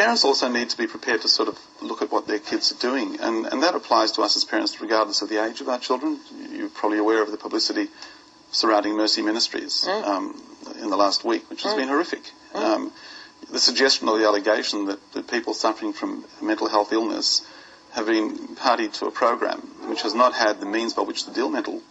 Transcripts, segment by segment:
parents also need to be prepared to sort of look at what their kids are doing, and that applies to us as parents regardless of the age of our children. You're probably aware of the publicity surrounding Mercy Ministries in the last week, which has been horrific. The suggestion or the allegation that people suffering from mental health illness have been party to a program which has not had the means by which to deal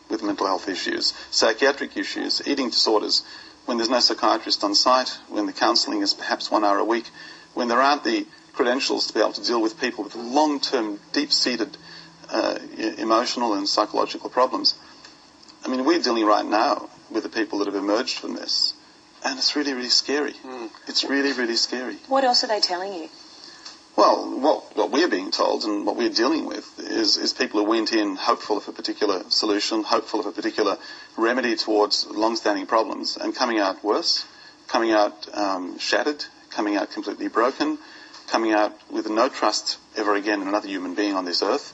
with mental health issues, psychiatric issues, eating disorders, when there's no psychiatrist on site, when the counselling is perhaps 1 hour a week, when there aren't the credentials to be able to deal with people with long-term, deep-seated emotional and psychological problems. I mean, we're dealing right now with the people that have emerged from this, and it's really, really scary. It's really, really scary. What else are they telling you? Well, what we're being told and what we're dealing with is people who went in hopeful of a particular solution, hopeful of a particular remedy towards long-standing problems, and coming out worse, coming out shattered, coming out completely broken, coming out with no trust ever again in another human being on this earth.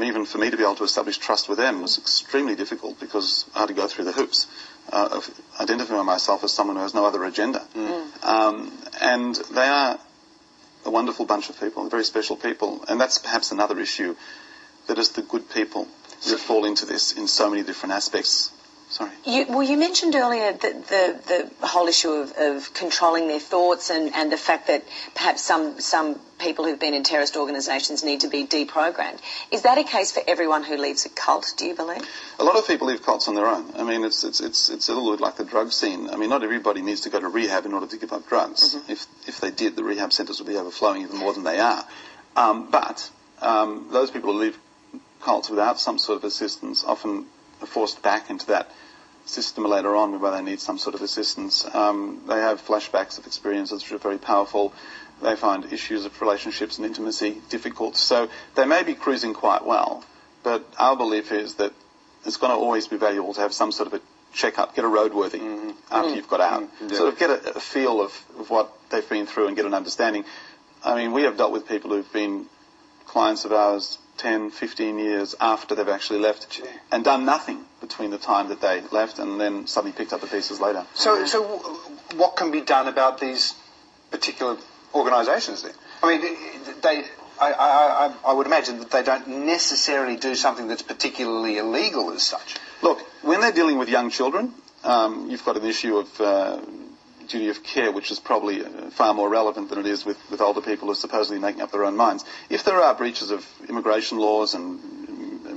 Even for me to be able to establish trust with them was extremely difficult because I had to go through the hoops of identifying myself as someone who has no other agenda. And they are a wonderful bunch of people, very special people, and that's perhaps another issue, that is the good people that fall into this in so many different aspects. Sorry. You mentioned earlier that the whole issue of controlling their thoughts and the fact that perhaps some people who've been in terrorist organisations need to be deprogrammed. Is that a case for everyone who leaves a cult, do you believe? A lot of people leave cults on their own. I mean, it's a little bit like the drug scene. I mean, not everybody needs to go to rehab in order to give up drugs. If they did, the rehab centres would be overflowing even more than they are. But those people who leave cults without some sort of assistance often are forced back into that system later on where they need some sort of assistance. They have flashbacks of experiences which are very powerful. They find issues of relationships and intimacy difficult. So they may be cruising quite well, but our belief is that it's going to always be valuable to have some sort of a check-up, get a roadworthy after you've got out. Sort of get a feel of what they've been through and get an understanding. I mean, we have dealt with people who've been clients of ours 10, 15 years after they've actually left and done nothing between the time that they left and then suddenly picked up the pieces later. So what can be done about these particular organisations then? I mean, I would imagine that they don't necessarily do something that's particularly illegal as such. Look, when they're dealing with young children, you've got an issue of duty of care, which is probably far more relevant than it is with older people who are supposedly making up their own minds. If there are breaches of immigration laws and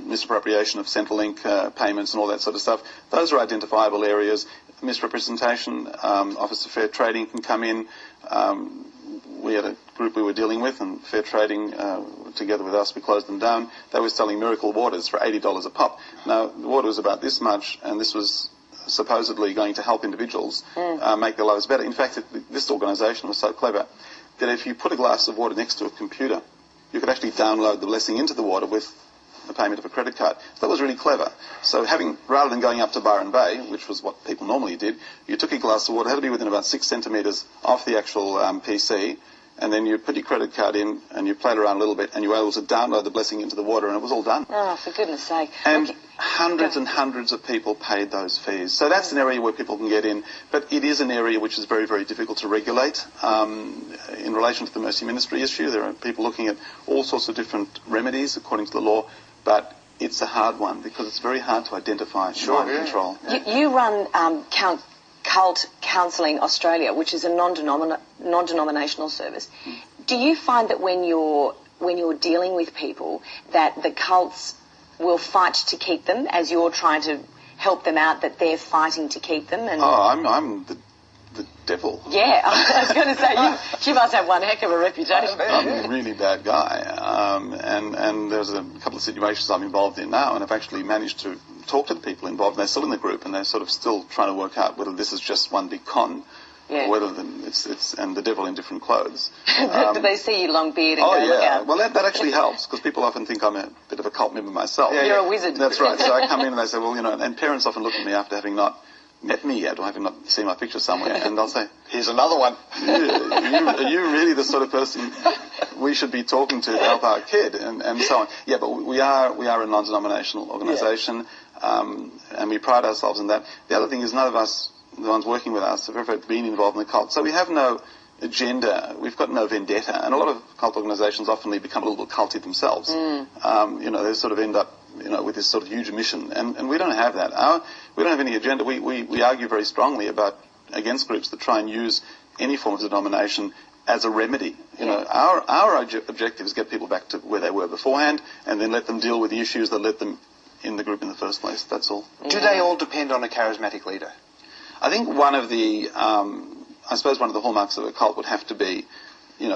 misappropriation of Centrelink payments and all that sort of stuff, those are identifiable areas. Misrepresentation, Office of Fair Trading can come in. We had a group we were dealing with, and Fair Trading, together with us, we closed them down. They were selling miracle waters for $80 a pop. Now, the water was about this much, and this was supposedly going to help individuals make their lives better. In fact, this organisation was so clever that if you put a glass of water next to a computer, you could actually download the blessing into the water with the payment of a credit card. So that was really clever. So rather than going up to Byron Bay, which was what people normally did, you took a glass of water, had to be within about 6 centimetres off the actual PC, and then you put your credit card in and you played around a little bit and you were able to download the blessing into the water, and it was all done. Oh, for goodness sake. And hundreds and hundreds of people paid those fees. So that's an area where people can get in, but it is an area which is very, very difficult to regulate. In relation to the Mercy Ministry issue, there are people looking at all sorts of different remedies according to the law, but it's a hard one because it's very hard to identify mind control. You run Cult Counselling Australia, which is a non-denominational service. Do you find that when you're dealing with people that the cults will fight to keep them as you're trying to help them out, that they're fighting to keep them? And I'm the devil. Yeah, I was going to say, you must have one heck of a reputation. I'm a really bad guy. And there's a couple of situations I'm involved in now, and I've actually managed to talk to the people involved, and they're still in the group, and they're sort of still trying to work out whether this is just one big con, or whether it's and the devil in different clothes. Do they see you long beard and go, look out? Well, that actually helps, because people often think I'm a bit of a cult member myself. You're a wizard. That's right. So I come in and they say, well, and parents often look at me after having not met me yet or having not seen my picture somewhere, and they'll say, here's another one. Are you really the sort of person we should be talking to help our kid, and so on. Yeah, but we are a non-denominational organisation, and we pride ourselves in that. The other thing is none of us, the ones working with us, have ever been involved in the cult, so we have no agenda. We've got no vendetta. And a lot of cult organisations often become a little bit culty themselves. They sort of end up, with this sort of huge mission. And we don't have that. We don't have any agenda. We argue very strongly against groups that try and use any form of denomination as a remedy. Our objective is to get people back to where they were beforehand and then let them deal with the issues that led them in the group in the first place. That's all. Do they all depend on a charismatic leader? I think one of the hallmarks of a cult would have to be,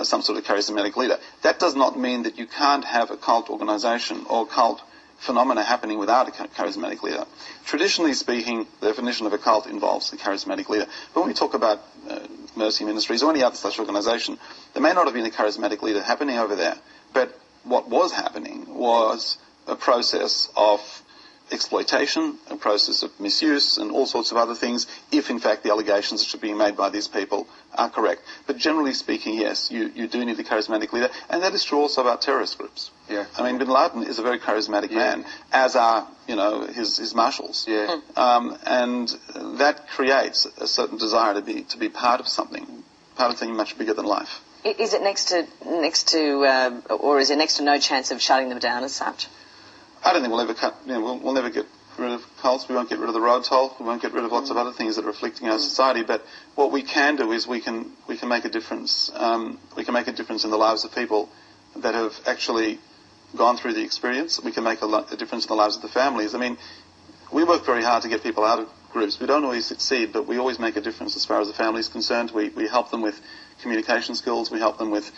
some sort of charismatic leader. That does not mean that you can't have a cult organisation or cult phenomena happening without a charismatic leader. Traditionally speaking, the definition of a cult involves a charismatic leader. But when we talk about Mercy Ministries or any other such organisation, there may not have been a charismatic leader happening over there, but what was happening was a process of exploitation, a process of misuse, and all sorts of other things, if in fact the allegations that are being made by these people are correct. But generally speaking, yes, you do need a charismatic leader, and that is true also about terrorist groups. Yeah. I mean, bin Laden is a very charismatic man, as are, his marshals. Yeah. And that creates a certain desire to be part of something much bigger than life. Is it next to or is there next to no chance of shutting them down as such? I don't think we'll never get rid of cults. We won't get rid of the road toll. We won't get rid of lots of other things that are afflicting our society. But what we can do is we can make a difference. We can make a difference in the lives of people that have actually gone through the experience. We can make a difference in the lives of the families. I mean, we work very hard to get people out of groups. We don't always succeed, but we always make a difference as far as the family is concerned. We help them with communication skills. We help them with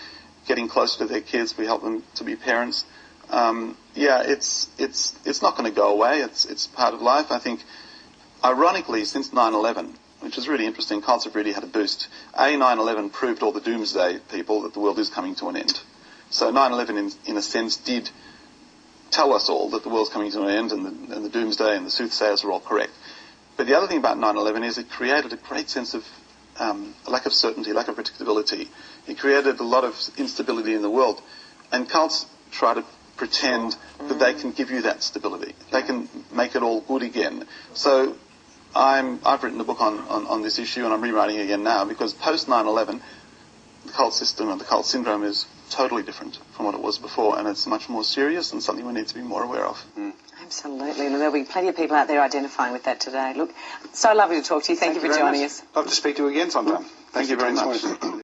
getting closer to their kids. We help them to be parents. It's not going to go away. It's part of life. I think, ironically, since 9/11, which is really interesting, cults have really had a boost. 9/11 proved all the doomsday people that the world is coming to an end. So 9/11, in a sense, did tell us all that the world's coming to an end and the doomsday and the soothsayers are all correct. But the other thing about 9/11 is it created a great sense of lack of certainty, lack of predictability. It created a lot of instability in the world. And cults try to pretend that they can give you that stability. They can make it all good again. So I've written a book on this issue, and I'm rewriting it again now, because post 9/11, the cult system and the cult syndrome is totally different from what it was before, and it's much more serious and something we need to be more aware of. Absolutely. There'll be plenty of people out there identifying with that today. Look, so lovely to talk to you. Thank you for joining us. Love to speak to you again sometime. Thank you very much.